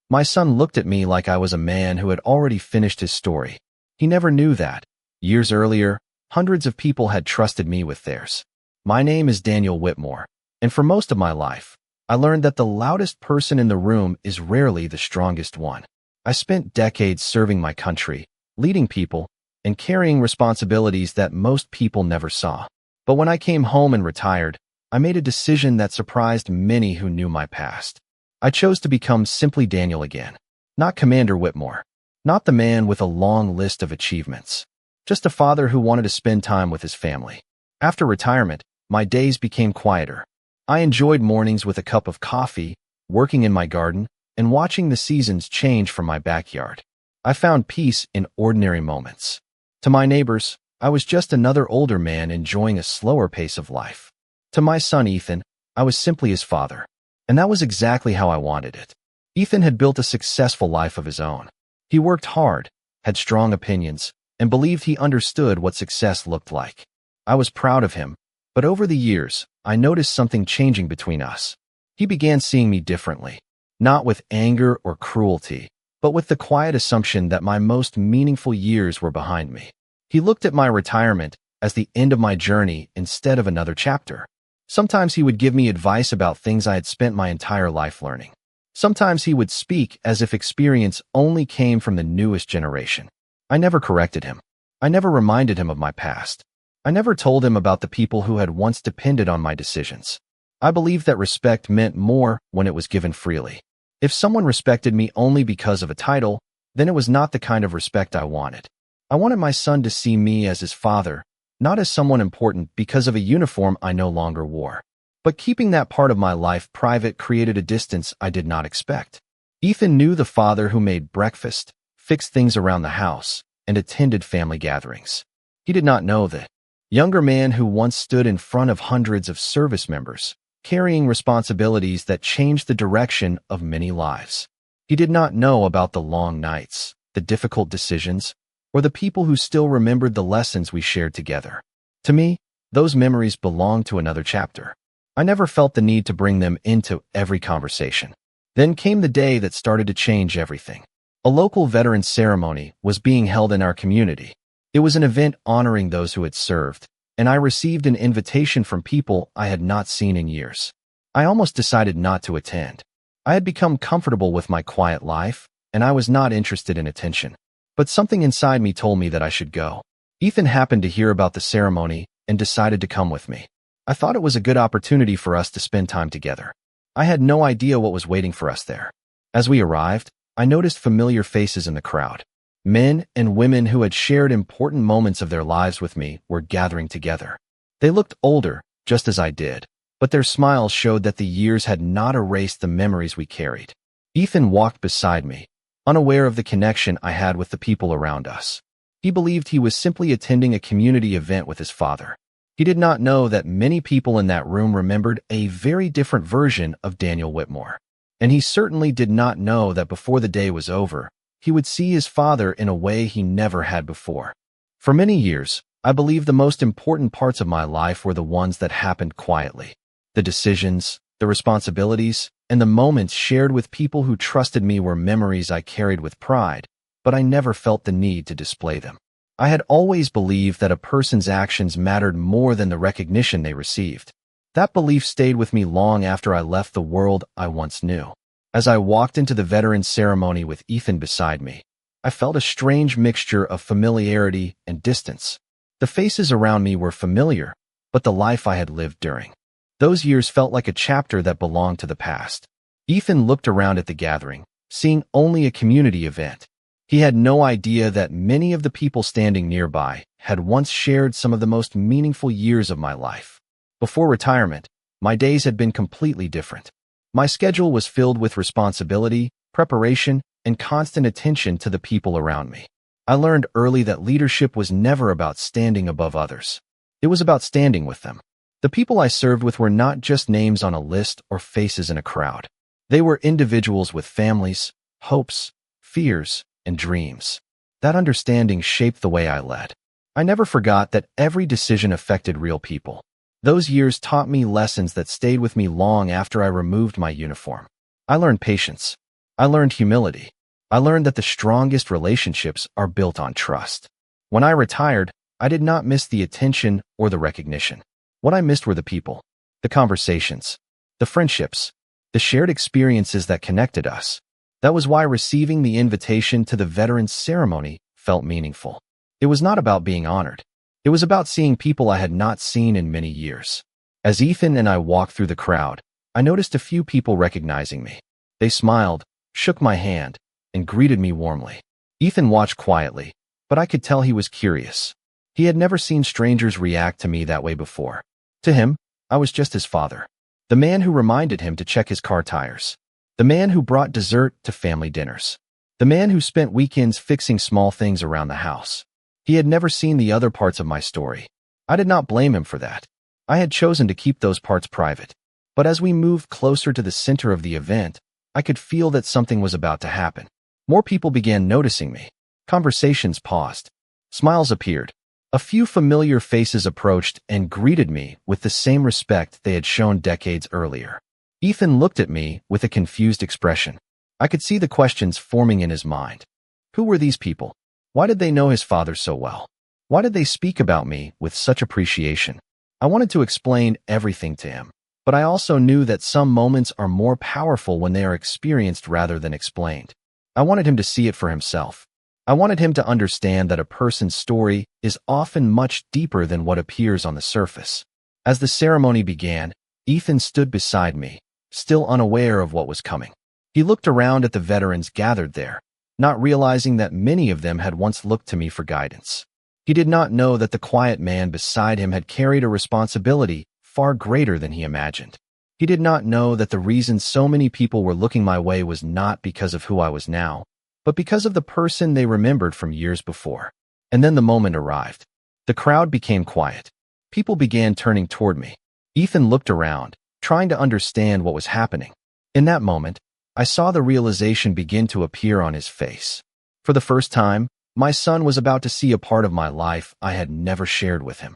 My son looked at me like I was a man who had already finished his story. He never knew that, years earlier, hundreds of people had trusted me with theirs. My name is Daniel Whitmore, and for most of my life, I learned that the loudest person in the room is rarely the strongest one. I spent decades serving my country, leading people, and carrying responsibilities that most people never saw. But when I came home and retired, I made a decision that surprised many who knew my past. I chose to become simply Daniel again, not Commander Whitmore, not the man with a long list of achievements, just a father who wanted to spend time with his family. After retirement, my days became quieter. I enjoyed mornings with a cup of coffee, working in my garden, and watching the seasons change from my backyard. I found peace in ordinary moments. To my neighbors, I was just another older man enjoying a slower pace of life. To my son Ethan, I was simply his father. And that was exactly how I wanted it. Ethan had built a successful life of his own. He worked hard, had strong opinions, and believed he understood what success looked like. I was proud of him, but over the years, I noticed something changing between us. He began seeing me differently, not with anger or cruelty, but with the quiet assumption that my most meaningful years were behind me. He looked at my retirement as the end of my journey instead of another chapter. Sometimes he would give me advice about things I had spent my entire life learning. Sometimes he would speak as if experience only came from the newest generation. I never corrected him. I never reminded him of my past. I never told him about the people who had once depended on my decisions. I believed that respect meant more when it was given freely. If someone respected me only because of a title, then it was not the kind of respect I wanted. I wanted my son to see me as his father, not as someone important because of a uniform I no longer wore. But keeping that part of my life private created a distance I did not expect. Ethan knew the father who made breakfast, fixed things around the house, and attended family gatherings. He did not know the younger man who once stood in front of hundreds of service members, carrying responsibilities that changed the direction of many lives. He did not know about the long nights, the difficult decisions, or the people who still remembered the lessons we shared together. To me, those memories belong to another chapter. I never felt the need to bring them into every conversation. Then came the day that started to change everything. A local veterans ceremony was being held in our community. It was an event honoring those who had served, and I received an invitation from people I had not seen in years. I almost decided not to attend. I had become comfortable with my quiet life, and I was not interested in attention. But something inside me told me that I should go. Ethan happened to hear about the ceremony and decided to come with me. I thought it was a good opportunity for us to spend time together. I had no idea what was waiting for us there. As we arrived, I noticed familiar faces in the crowd. Men and women who had shared important moments of their lives with me were gathering together. They looked older, just as I did, but their smiles showed that the years had not erased the memories we carried. Ethan walked beside me, unaware of the connection I had with the people around us. He believed he was simply attending a community event with his father. He did not know that many people in that room remembered a very different version of Daniel Whitmore. And he certainly did not know that before the day was over, he would see his father in a way he never had before. For many years, I believed the most important parts of my life were the ones that happened quietly. The decisions, the responsibilities, and the moments shared with people who trusted me were memories I carried with pride, but I never felt the need to display them. I had always believed that a person's actions mattered more than the recognition they received. That belief stayed with me long after I left the world I once knew. As I walked into the veterans ceremony with Ethan beside me, I felt a strange mixture of familiarity and distance. The faces around me were familiar, but the life I had lived during those years felt like a chapter that belonged to the past. Ethan looked around at the gathering, seeing only a community event. He had no idea that many of the people standing nearby had once shared some of the most meaningful years of my life. Before retirement, my days had been completely different. My schedule was filled with responsibility, preparation, and constant attention to the people around me. I learned early that leadership was never about standing above others. It was about standing with them. The people I served with were not just names on a list or faces in a crowd. They were individuals with families, hopes, fears, and dreams. That understanding shaped the way I led. I never forgot that every decision affected real people. Those years taught me lessons that stayed with me long after I removed my uniform. I learned patience. I learned humility. I learned that the strongest relationships are built on trust. When I retired, I did not miss the attention or the recognition. What I missed were the people, the conversations, the friendships, the shared experiences that connected us. That was why receiving the invitation to the veterans ceremony felt meaningful. It was not about being honored. It was about seeing people I had not seen in many years. As Ethan and I walked through the crowd, I noticed a few people recognizing me. They smiled, shook my hand, and greeted me warmly. Ethan watched quietly, but I could tell he was curious. He had never seen strangers react to me that way before. To him, I was just his father. The man who reminded him to check his car tires. The man who brought dessert to family dinners. The man who spent weekends fixing small things around the house. He had never seen the other parts of my story. I did not blame him for that. I had chosen to keep those parts private. But as we moved closer to the center of the event, I could feel that something was about to happen. More people began noticing me. Conversations paused. Smiles appeared. A few familiar faces approached and greeted me with the same respect they had shown decades earlier. Ethan looked at me with a confused expression. I could see the questions forming in his mind. Who were these people? Why did they know his father so well? Why did they speak about me with such appreciation? I wanted to explain everything to him, but I also knew that some moments are more powerful when they are experienced rather than explained. I wanted him to see it for himself. I wanted him to understand that a person's story is often much deeper than what appears on the surface. As the ceremony began, Ethan stood beside me, still unaware of what was coming. He looked around at the veterans gathered there, not realizing that many of them had once looked to me for guidance. He did not know that the quiet man beside him had carried a responsibility far greater than he imagined. He did not know that the reason so many people were looking my way was not because of who I was now, but because of the person they remembered from years before. And then the moment arrived. The crowd became quiet. People began turning toward me. Ethan looked around, trying to understand what was happening. In that moment, I saw the realization begin to appear on his face. For the first time, my son was about to see a part of my life I had never shared with him.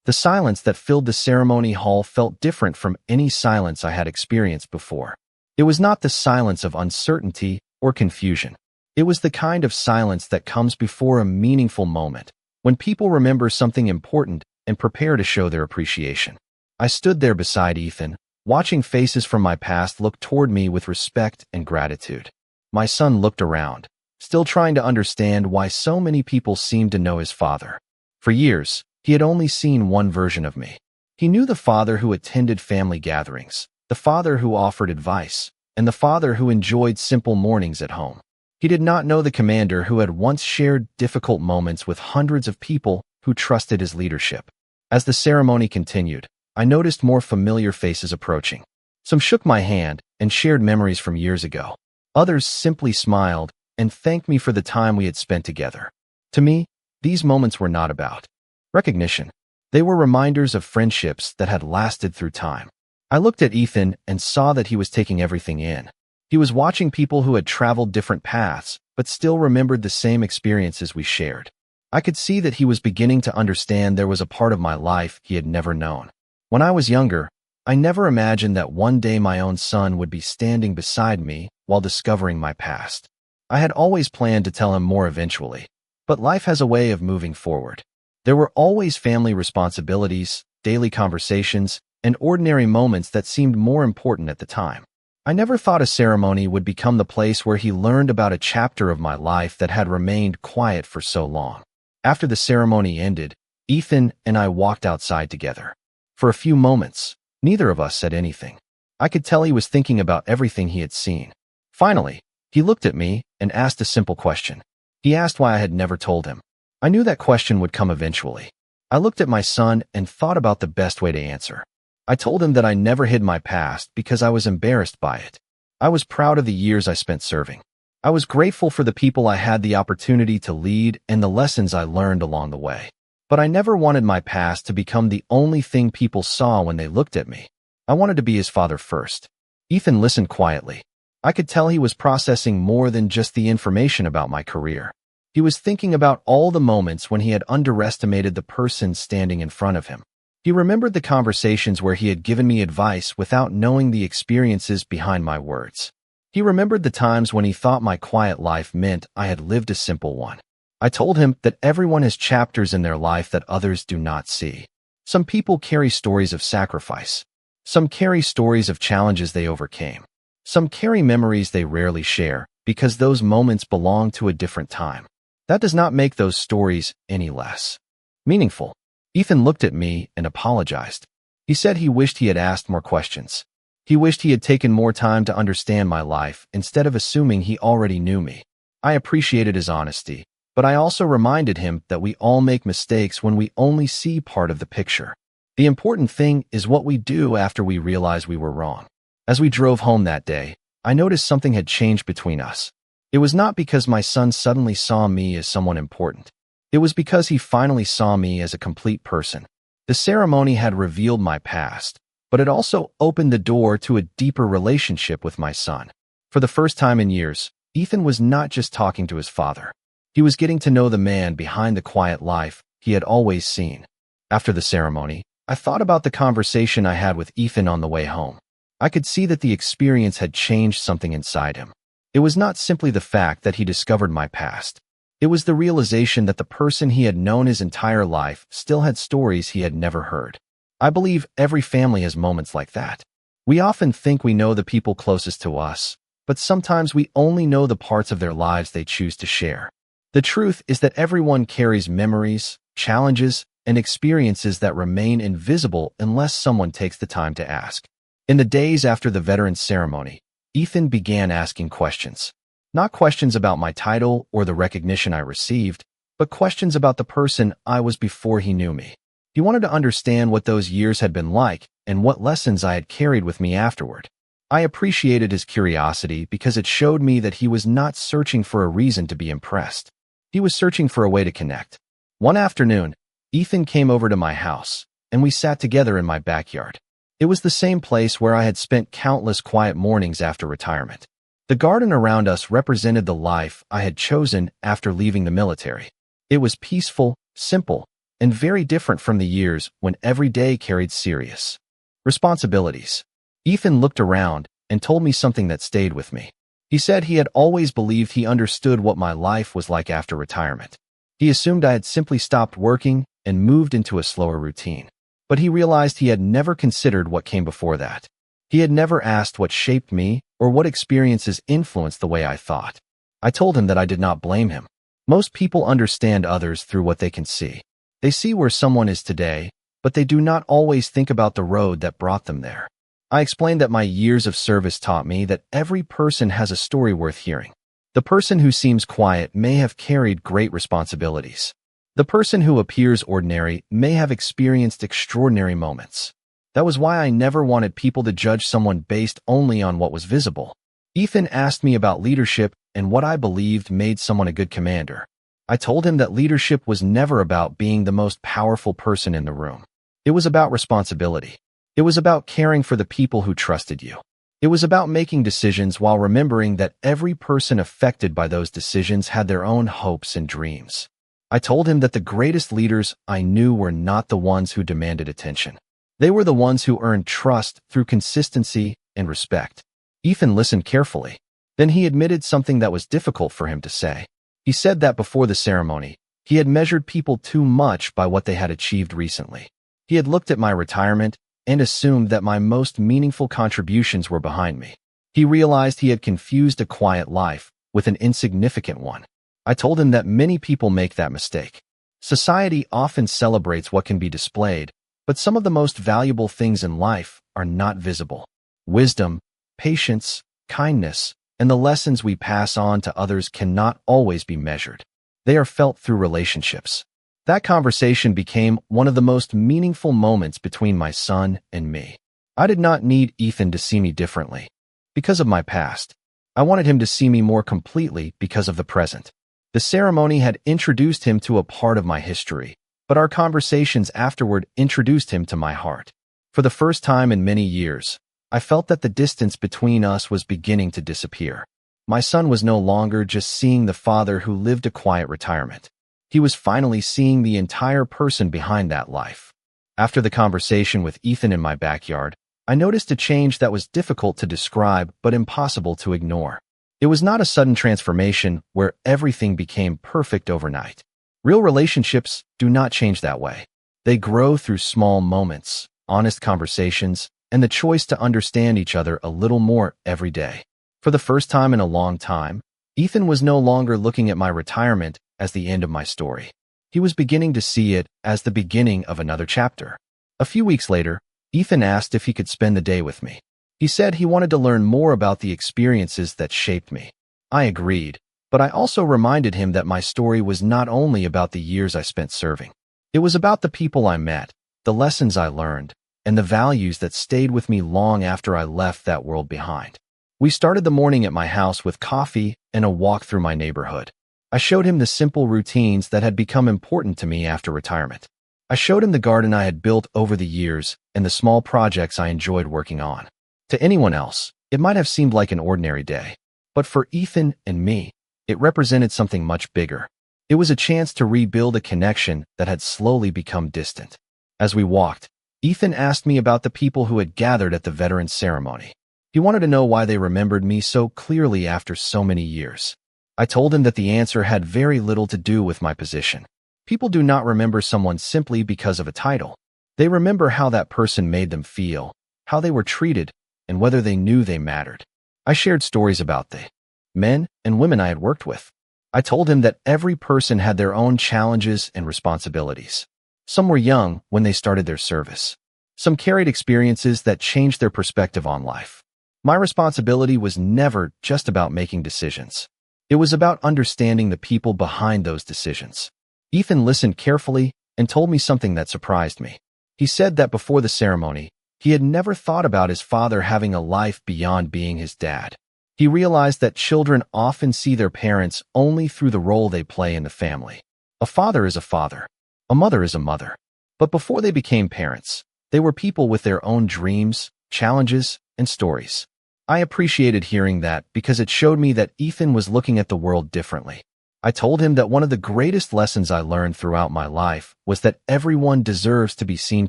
The silence that filled the ceremony hall felt different from any silence I had experienced before. It was not the silence of uncertainty or confusion. It was the kind of silence that comes before a meaningful moment, when people remember something important and prepare to show their appreciation. I stood there beside Ethan, watching faces from my past look toward me with respect and gratitude. My son looked around, still trying to understand why so many people seemed to know his father. For years, he had only seen one version of me. He knew the father who attended family gatherings, the father who offered advice, and the father who enjoyed simple mornings at home. He did not know the commander who had once shared difficult moments with hundreds of people who trusted his leadership. As the ceremony continued, I noticed more familiar faces approaching. Some shook my hand and shared memories from years ago. Others simply smiled and thanked me for the time we had spent together. To me, these moments were not about recognition. They were reminders of friendships that had lasted through time. I looked at Ethan and saw that he was taking everything in. He was watching people who had traveled different paths, but still remembered the same experiences we shared. I could see that he was beginning to understand there was a part of my life he had never known. When I was younger, I never imagined that one day my own son would be standing beside me while discovering my past. I had always planned to tell him more eventually, but life has a way of moving forward. There were always family responsibilities, daily conversations, and ordinary moments that seemed more important at the time. I never thought a ceremony would become the place where he learned about a chapter of my life that had remained quiet for so long. After the ceremony ended, Ethan and I walked outside together. For a few moments, neither of us said anything. I could tell he was thinking about everything he had seen. Finally, he looked at me and asked a simple question. He asked why I had never told him. I knew that question would come eventually. I looked at my son and thought about the best way to answer. I told him that I never hid my past because I was embarrassed by it. I was proud of the years I spent serving. I was grateful for the people I had the opportunity to lead and the lessons I learned along the way. But I never wanted my past to become the only thing people saw when they looked at me. I wanted to be his father first. Ethan listened quietly. I could tell he was processing more than just the information about my career. He was thinking about all the moments when he had underestimated the person standing in front of him. He remembered the conversations where he had given me advice without knowing the experiences behind my words. He remembered the times when he thought my quiet life meant I had lived a simple one. I told him that everyone has chapters in their life that others do not see. Some people carry stories of sacrifice. Some carry stories of challenges they overcame. Some carry memories they rarely share because those moments belong to a different time. That does not make those stories any less meaningful. Ethan looked at me and apologized. He said he wished he had asked more questions. He wished he had taken more time to understand my life instead of assuming he already knew me. I appreciated his honesty, but I also reminded him that we all make mistakes when we only see part of the picture. The important thing is what we do after we realize we were wrong. As we drove home that day, I noticed something had changed between us. It was not because my son suddenly saw me as someone important. It was because he finally saw me as a complete person. The ceremony had revealed my past, but it also opened the door to a deeper relationship with my son. For the first time in years, Ethan was not just talking to his father. He was getting to know the man behind the quiet life he had always seen. After the ceremony, I thought about the conversation I had with Ethan on the way home. I could see that the experience had changed something inside him. It was not simply the fact that he discovered my past. It was the realization that the person he had known his entire life still had stories he had never heard. I believe every family has moments like that. We often think we know the people closest to us, but sometimes we only know the parts of their lives they choose to share. The truth is that everyone carries memories, challenges, and experiences that remain invisible unless someone takes the time to ask. In the days after the veterans ceremony, Ethan began asking questions. Not questions about my title or the recognition I received, but questions about the person I was before he knew me. He wanted to understand what those years had been like and what lessons I had carried with me afterward. I appreciated his curiosity because it showed me that he was not searching for a reason to be impressed. He was searching for a way to connect. One afternoon, Ethan came over to my house, and we sat together in my backyard. It was the same place where I had spent countless quiet mornings after retirement. The garden around us represented the life I had chosen after leaving the military. It was peaceful, simple, and very different from the years when every day carried serious responsibilities. Ethan looked around and told me something that stayed with me. He said he had always believed he understood what my life was like after retirement. He assumed I had simply stopped working and moved into a slower routine. But he realized he had never considered what came before that. He had never asked what shaped me or what experiences influenced the way I thought. I told him that I did not blame him. Most people understand others through what they can see. They see where someone is today, but they do not always think about the road that brought them there. I explained that my years of service taught me that every person has a story worth hearing. The person who seems quiet may have carried great responsibilities. The person who appears ordinary may have experienced extraordinary moments. That was why I never wanted people to judge someone based only on what was visible. Ethan asked me about leadership and what I believed made someone a good commander. I told him that leadership was never about being the most powerful person in the room. It was about responsibility. It was about caring for the people who trusted you. It was about making decisions while remembering that every person affected by those decisions had their own hopes and dreams. I told him that the greatest leaders I knew were not the ones who demanded attention. They were the ones who earned trust through consistency and respect. Ethan listened carefully. Then he admitted something that was difficult for him to say. He said that before the ceremony, he had measured people too much by what they had achieved recently. He had looked at my retirement and assumed that my most meaningful contributions were behind me. He realized he had confused a quiet life with an insignificant one. I told him that many people make that mistake. Society often celebrates what can be displayed, but some of the most valuable things in life are not visible. Wisdom, patience, kindness, and the lessons we pass on to others cannot always be measured. They are felt through relationships. That conversation became one of the most meaningful moments between my son and me. I did not need Ethan to see me differently because of my past. I wanted him to see me more completely because of the present. The ceremony had introduced him to a part of my history, but our conversations afterward introduced him to my heart. For the first time in many years, I felt that the distance between us was beginning to disappear. My son was no longer just seeing the father who lived a quiet retirement. He was finally seeing the entire person behind that life. After the conversation with Ethan in my backyard, I noticed a change that was difficult to describe but impossible to ignore. It was not a sudden transformation where everything became perfect overnight. Real relationships do not change that way. They grow through small moments, honest conversations, and the choice to understand each other a little more every day. For the first time in a long time, Ethan was no longer looking at my retirement as the end of my story. He was beginning to see it as the beginning of another chapter. A few weeks later, Ethan asked if he could spend the day with me. He said he wanted to learn more about the experiences that shaped me. I agreed, but I also reminded him that my story was not only about the years I spent serving. It was about the people I met, the lessons I learned, and the values that stayed with me long after I left that world behind. We started the morning at my house with coffee and a walk through my neighborhood. I showed him the simple routines that had become important to me after retirement. I showed him the garden I had built over the years and the small projects I enjoyed working on. To anyone else, it might have seemed like an ordinary day. But for Ethan and me, it represented something much bigger. It was a chance to rebuild a connection that had slowly become distant. As we walked, Ethan asked me about the people who had gathered at the veterans ceremony. He wanted to know why they remembered me so clearly after so many years. I told him that the answer had very little to do with my position. People do not remember someone simply because of a title. They remember how that person made them feel, how they were treated, and whether they knew they mattered. I shared stories about the men and women I had worked with. I told him that every person had their own challenges and responsibilities. Some were young when they started their service. Some carried experiences that changed their perspective on life. My responsibility was never just about making decisions. It was about understanding the people behind those decisions. Ethan listened carefully and told me something that surprised me. He said that before the ceremony, he had never thought about his father having a life beyond being his dad. He realized that children often see their parents only through the role they play in the family. A father is a father. A mother is a mother. But before they became parents, they were people with their own dreams, challenges, and stories. I appreciated hearing that because it showed me that Ethan was looking at the world differently. I told him that one of the greatest lessons I learned throughout my life was that everyone deserves to be seen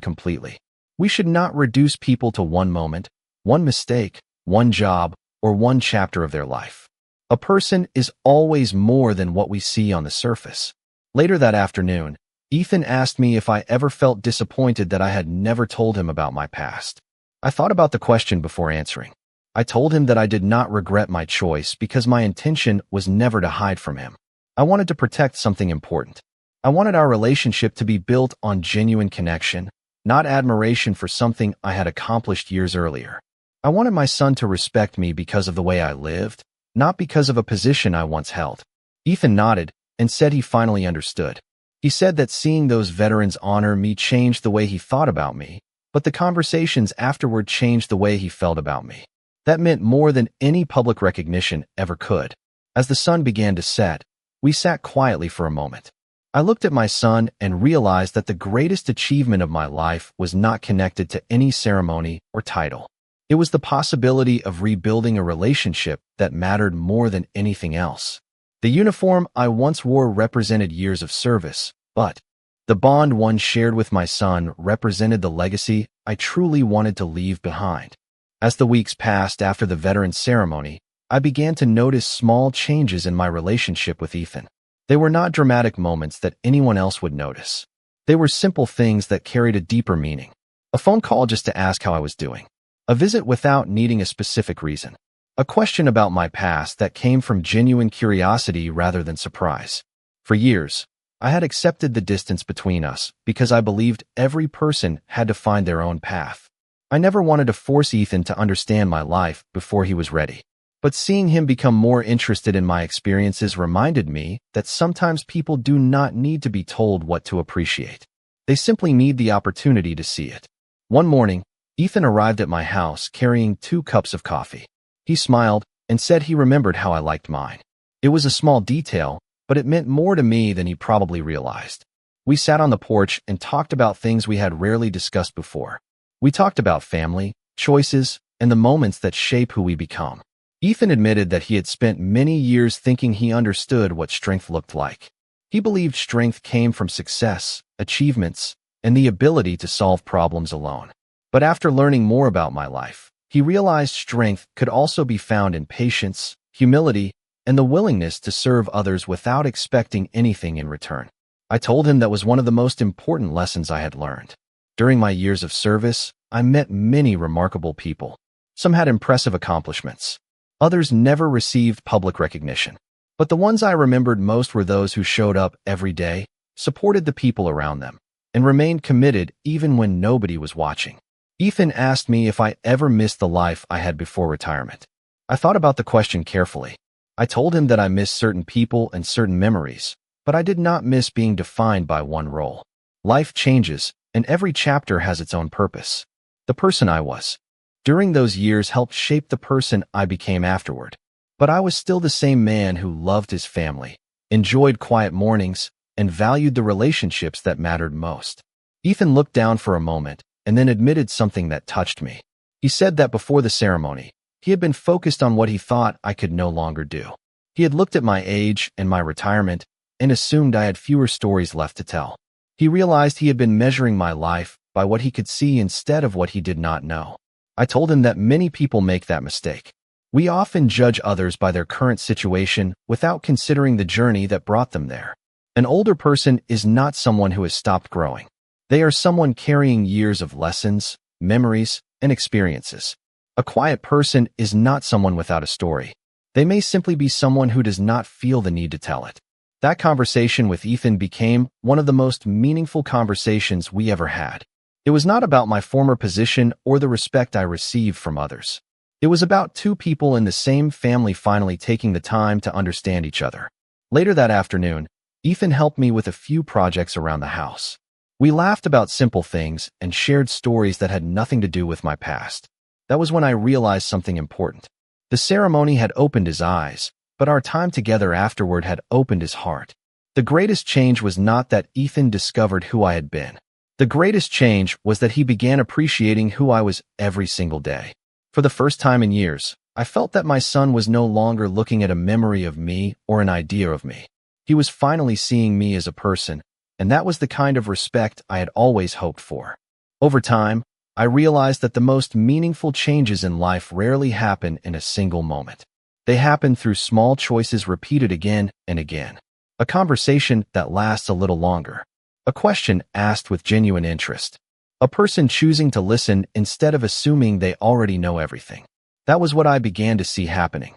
completely. We should not reduce people to one moment, one mistake, one job, or one chapter of their life. A person is always more than what we see on the surface. Later that afternoon, Ethan asked me if I ever felt disappointed that I had never told him about my past. I thought about the question before answering. I told him that I did not regret my choice because my intention was never to hide from him. I wanted to protect something important. I wanted our relationship to be built on genuine connection, not admiration for something I had accomplished years earlier. I wanted my son to respect me because of the way I lived, not because of a position I once held. Ethan nodded and said he finally understood. He said that seeing those veterans honor me changed the way he thought about me, but the conversations afterward changed the way he felt about me. That meant more than any public recognition ever could. As the sun began to set, we sat quietly for a moment. I looked at my son and realized that the greatest achievement of my life was not connected to any ceremony or title. It was the possibility of rebuilding a relationship that mattered more than anything else. The uniform I once wore represented years of service, but the bond one shared with my son represented the legacy I truly wanted to leave behind. As the weeks passed after the veterans ceremony, I began to notice small changes in my relationship with Ethan. They were not dramatic moments that anyone else would notice. They were simple things that carried a deeper meaning. A phone call just to ask how I was doing. A visit without needing a specific reason. A question about my past that came from genuine curiosity rather than surprise. For years, I had accepted the distance between us because I believed every person had to find their own path. I never wanted to force Ethan to understand my life before he was ready. But seeing him become more interested in my experiences reminded me that sometimes people do not need to be told what to appreciate. They simply need the opportunity to see it. One morning, Ethan arrived at my house carrying 2 cups of coffee. He smiled and said he remembered how I liked mine. It was a small detail, but it meant more to me than he probably realized. We sat on the porch and talked about things we had rarely discussed before. We talked about family, choices, and the moments that shape who we become. Ethan admitted that he had spent many years thinking he understood what strength looked like. He believed strength came from success, achievements, and the ability to solve problems alone. But after learning more about my life, he realized strength could also be found in patience, humility, and the willingness to serve others without expecting anything in return. I told him that was one of the most important lessons I had learned. During my years of service, I met many remarkable people. Some had impressive accomplishments. Others never received public recognition. But the ones I remembered most were those who showed up every day, supported the people around them, and remained committed even when nobody was watching. Ethan asked me if I ever missed the life I had before retirement. I thought about the question carefully. I told him that I missed certain people and certain memories, but I did not miss being defined by one role. Life changes, and every chapter has its own purpose. The person I was during those years helped shape the person I became afterward. But I was still the same man who loved his family, enjoyed quiet mornings, and valued the relationships that mattered most. Ethan looked down for a moment and then admitted something that touched me. He said that before the ceremony, he had been focused on what he thought I could no longer do. He had looked at my age and my retirement and assumed I had fewer stories left to tell. He realized he had been measuring my life by what he could see instead of what he did not know. I told him that many people make that mistake. We often judge others by their current situation without considering the journey that brought them there. An older person is not someone who has stopped growing. They are someone carrying years of lessons, memories, and experiences. A quiet person is not someone without a story. They may simply be someone who does not feel the need to tell it. That conversation with Ethan became one of the most meaningful conversations we ever had. It was not about my former position or the respect I received from others. It was about two people in the same family finally taking the time to understand each other. Later that afternoon, Ethan helped me with a few projects around the house. We laughed about simple things and shared stories that had nothing to do with my past. That was when I realized something important. The ceremony had opened his eyes, but our time together afterward had opened his heart. The greatest change was not that Ethan discovered who I had been. The greatest change was that he began appreciating who I was every single day. For the first time in years, I felt that my son was no longer looking at a memory of me or an idea of me. He was finally seeing me as a person, and that was the kind of respect I had always hoped for. Over time, I realized that the most meaningful changes in life rarely happen in a single moment. They happen through small choices repeated again and again. A conversation that lasts a little longer. A question asked with genuine interest. A person choosing to listen instead of assuming they already know everything. That was what I began to see happening.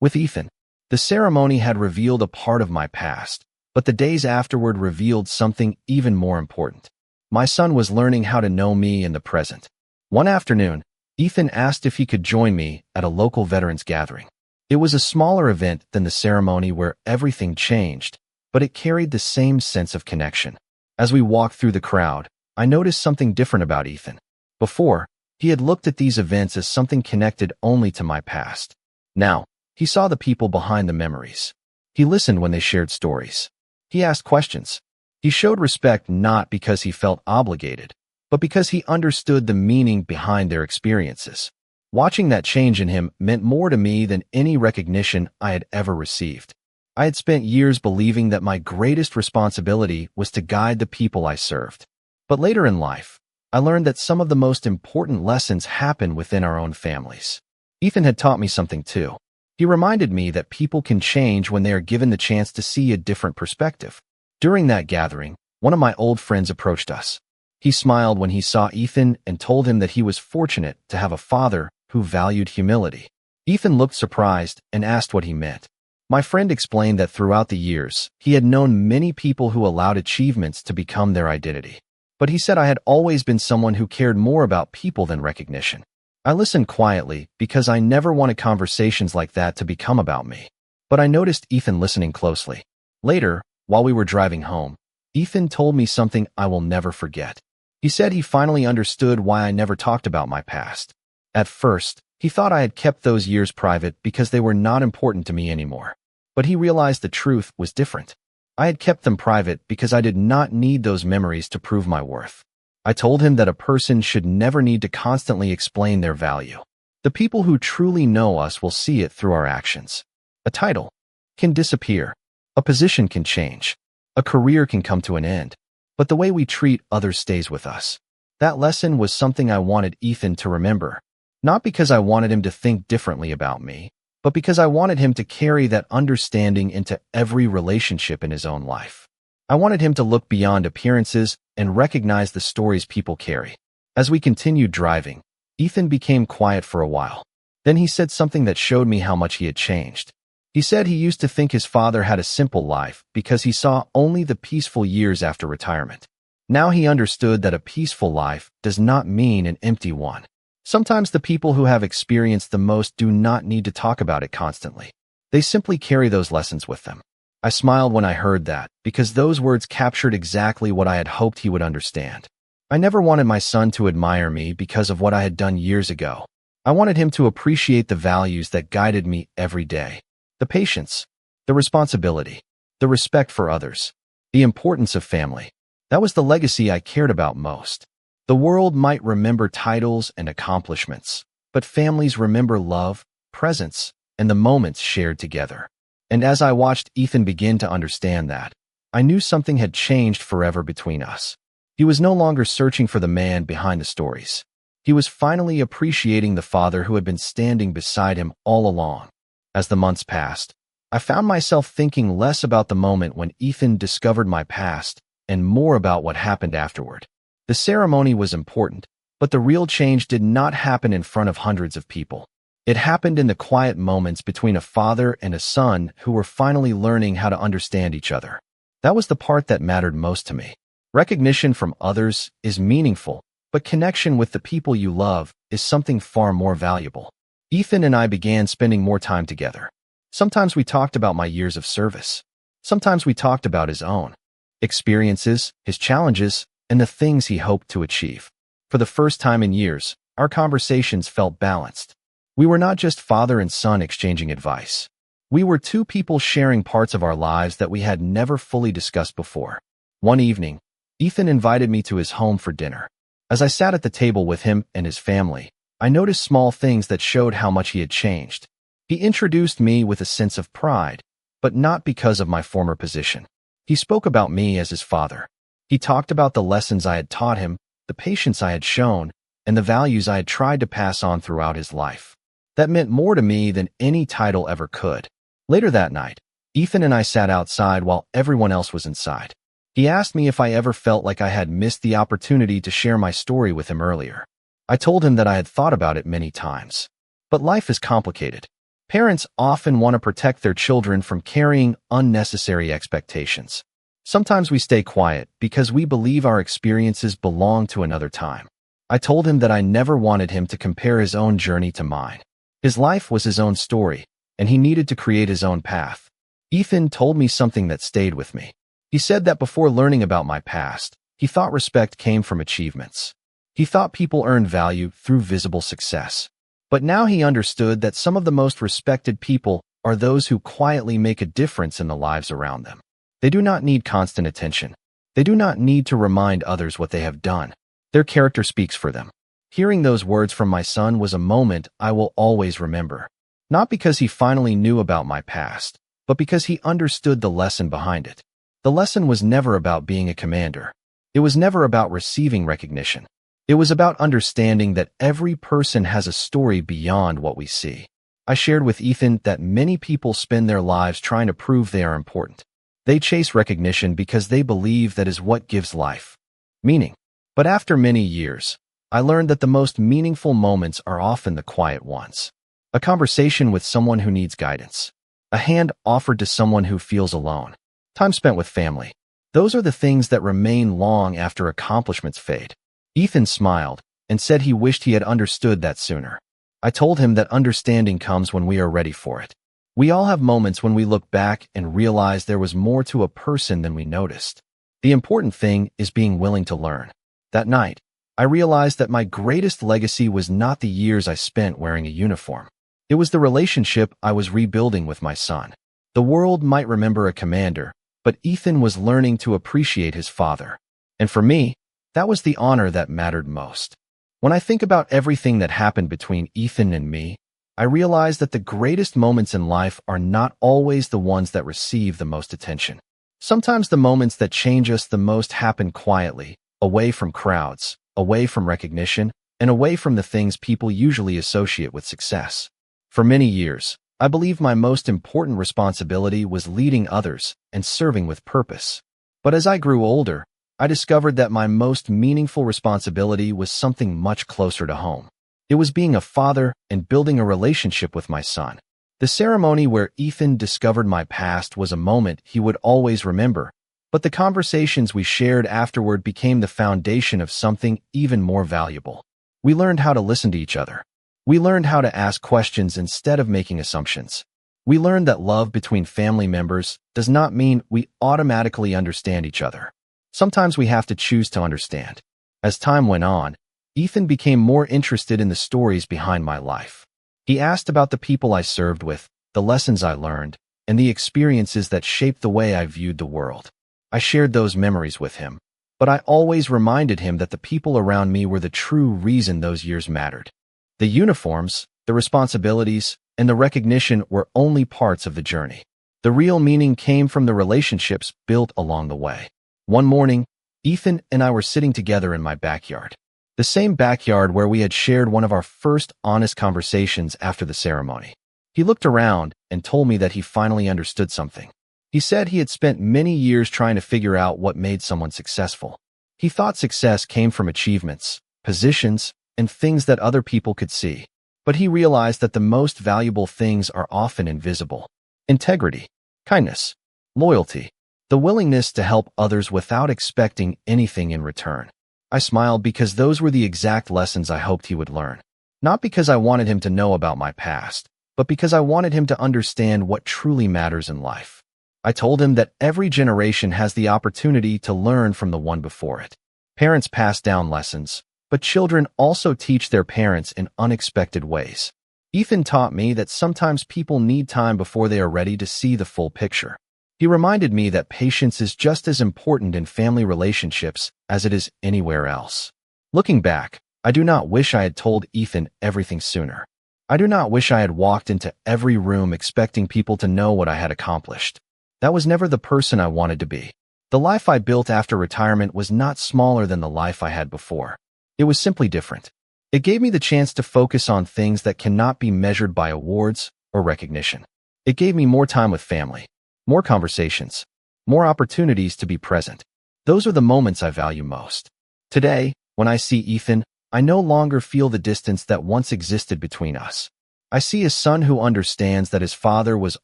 With Ethan, the ceremony had revealed a part of my past, but the days afterward revealed something even more important. My son was learning how to know me in the present. One afternoon, Ethan asked if he could join me at a local veterans gathering. It was a smaller event than the ceremony where everything changed, but it carried the same sense of connection. As we walked through the crowd, I noticed something different about Ethan. Before, he had looked at these events as something connected only to my past. Now, he saw the people behind the memories. He listened when they shared stories. He asked questions. He showed respect not because he felt obligated, but because he understood the meaning behind their experiences. Watching that change in him meant more to me than any recognition I had ever received. I had spent years believing that my greatest responsibility was to guide the people I served. But later in life, I learned that some of the most important lessons happen within our own families. Ethan had taught me something too. He reminded me that people can change when they are given the chance to see a different perspective. During that gathering, one of my old friends approached us. He smiled when he saw Ethan and told him that he was fortunate to have a father who valued humility. Ethan looked surprised and asked what he meant. My friend explained that throughout the years, he had known many people who allowed achievements to become their identity. But he said I had always been someone who cared more about people than recognition. I listened quietly because I never wanted conversations like that to become about me. But I noticed Ethan listening closely. Later, while we were driving home, Ethan told me something I will never forget. He said he finally understood why I never talked about my past. At first, he thought I had kept those years private because they were not important to me anymore. But he realized the truth was different. I had kept them private because I did not need those memories to prove my worth. I told him that a person should never need to constantly explain their value. The people who truly know us will see it through our actions. A title can disappear. A position can change. A career can come to an end. But the way we treat others stays with us. That lesson was something I wanted Ethan to remember, not because I wanted him to think differently about me, but because I wanted him to carry that understanding into every relationship in his own life. I wanted him to look beyond appearances and recognize the stories people carry. As we continued driving, Ethan became quiet for a while. Then he said something that showed me how much he had changed. He said he used to think his father had a simple life because he saw only the peaceful years after retirement. Now he understood that a peaceful life does not mean an empty one. Sometimes the people who have experienced the most do not need to talk about it constantly. They simply carry those lessons with them. I smiled when I heard that, because those words captured exactly what I had hoped he would understand. I never wanted my son to admire me because of what I had done years ago. I wanted him to appreciate the values that guided me every day. The patience, the responsibility, the respect for others, the importance of family. That was the legacy I cared about most. The world might remember titles and accomplishments, but families remember love, presence, and the moments shared together. And as I watched Ethan begin to understand that, I knew something had changed forever between us. He was no longer searching for the man behind the stories. He was finally appreciating the father who had been standing beside him all along. As the months passed, I found myself thinking less about the moment when Ethan discovered my past and more about what happened afterward. The ceremony was important, but the real change did not happen in front of hundreds of people. It happened in the quiet moments between a father and a son who were finally learning how to understand each other. That was the part that mattered most to me. Recognition from others is meaningful, but connection with the people you love is something far more valuable. Ethan and I began spending more time together. Sometimes we talked about my years of service. Sometimes we talked about his own experiences, his challenges, and the things he hoped to achieve. For the first time in years, our conversations felt balanced. We were not just father and son exchanging advice. We were two people sharing parts of our lives that we had never fully discussed before. One evening, Ethan invited me to his home for dinner. As I sat at the table with him and his family, I noticed small things that showed how much he had changed. He introduced me with a sense of pride, but not because of my former position. He spoke about me as his father. He talked about the lessons I had taught him, the patience I had shown, and the values I had tried to pass on throughout his life. That meant more to me than any title ever could. Later that night, Ethan and I sat outside while everyone else was inside. He asked me if I ever felt like I had missed the opportunity to share my story with him earlier. I told him that I had thought about it many times. But life is complicated. Parents often want to protect their children from carrying unnecessary expectations. Sometimes we stay quiet because we believe our experiences belong to another time. I told him that I never wanted him to compare his own journey to mine. His life was his own story, and he needed to create his own path. Ethan told me something that stayed with me. He said that before learning about my past, he thought respect came from achievements. He thought people earned value through visible success. But now he understood that some of the most respected people are those who quietly make a difference in the lives around them. They do not need constant attention. They do not need to remind others what they have done. Their character speaks for them. Hearing those words from my son was a moment I will always remember. Not because he finally knew about my past, but because he understood the lesson behind it. The lesson was never about being a commander. It was never about receiving recognition. It was about understanding that every person has a story beyond what we see. I shared with Ethan that many people spend their lives trying to prove they are important. They chase recognition because they believe that is what gives life meaning. But after many years, I learned that the most meaningful moments are often the quiet ones. A conversation with someone who needs guidance. A hand offered to someone who feels alone. Time spent with family. Those are the things that remain long after accomplishments fade. Ethan smiled and said he wished he had understood that sooner. I told him that understanding comes when we are ready for it. We all have moments when we look back and realize there was more to a person than we noticed. The important thing is being willing to learn. That night, I realized that my greatest legacy was not the years I spent wearing a uniform. It was the relationship I was rebuilding with my son. The world might remember a commander, but Ethan was learning to appreciate his father. And for me, that was the honor that mattered most. When I think about everything that happened between Ethan and me, I realize that the greatest moments in life are not always the ones that receive the most attention. Sometimes the moments that change us the most happen quietly, away from crowds, away from recognition, and away from the things people usually associate with success. For many years, I believed my most important responsibility was leading others and serving with purpose. But as I grew older, I discovered that my most meaningful responsibility was something much closer to home. It was being a father and building a relationship with my son. The ceremony where Ethan discovered my past was a moment he would always remember, but the conversations we shared afterward became the foundation of something even more valuable. We learned how to listen to each other. We learned how to ask questions instead of making assumptions. We learned that love between family members does not mean we automatically understand each other. Sometimes we have to choose to understand. As time went on, Ethan became more interested in the stories behind my life. He asked about the people I served with, the lessons I learned, and the experiences that shaped the way I viewed the world. I shared those memories with him, but I always reminded him that the people around me were the true reason those years mattered. The uniforms, the responsibilities, and the recognition were only parts of the journey. The real meaning came from the relationships built along the way. One morning, Ethan and I were sitting together in my backyard. The same backyard where we had shared one of our first honest conversations after the ceremony. He looked around and told me that he finally understood something. He said he had spent many years trying to figure out what made someone successful. He thought success came from achievements, positions, and things that other people could see. But he realized that the most valuable things are often invisible. Integrity, kindness, loyalty, the willingness to help others without expecting anything in return. I smiled because those were the exact lessons I hoped he would learn. Not because I wanted him to know about my past, but because I wanted him to understand what truly matters in life. I told him that every generation has the opportunity to learn from the one before it. Parents pass down lessons, but children also teach their parents in unexpected ways. Ethan taught me that sometimes people need time before they are ready to see the full picture. He reminded me that patience is just as important in family relationships as it is anywhere else. Looking back, I do not wish I had told Ethan everything sooner. I do not wish I had walked into every room expecting people to know what I had accomplished. That was never the person I wanted to be. The life I built after retirement was not smaller than the life I had before. It was simply different. It gave me the chance to focus on things that cannot be measured by awards or recognition. It gave me more time with family, more conversations, more opportunities to be present. Those are the moments I value most. Today, when I see Ethan, I no longer feel the distance that once existed between us. I see a son who understands that his father was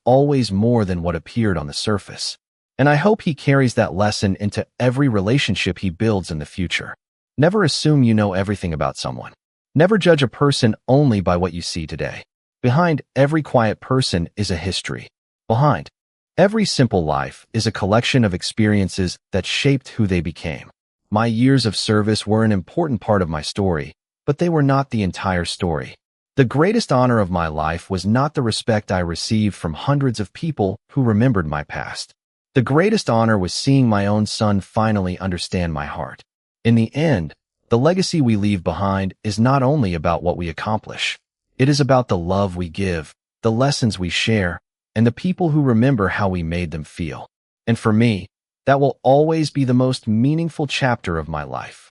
always more than what appeared on the surface. And I hope he carries that lesson into every relationship he builds in the future. Never assume you know everything about someone. Never judge a person only by what you see today. Behind every quiet person is a history. Behind every simple life is a collection of experiences that shaped who they became. My years of service were an important part of my story, but they were not the entire story. The greatest honor of my life was not the respect I received from hundreds of people who remembered my past. The greatest honor was seeing my own son finally understand my heart. In the end, the legacy we leave behind is not only about what we accomplish. It is about the love we give, the lessons we share, and the people who remember how we made them feel. And for me, that will always be the most meaningful chapter of my life.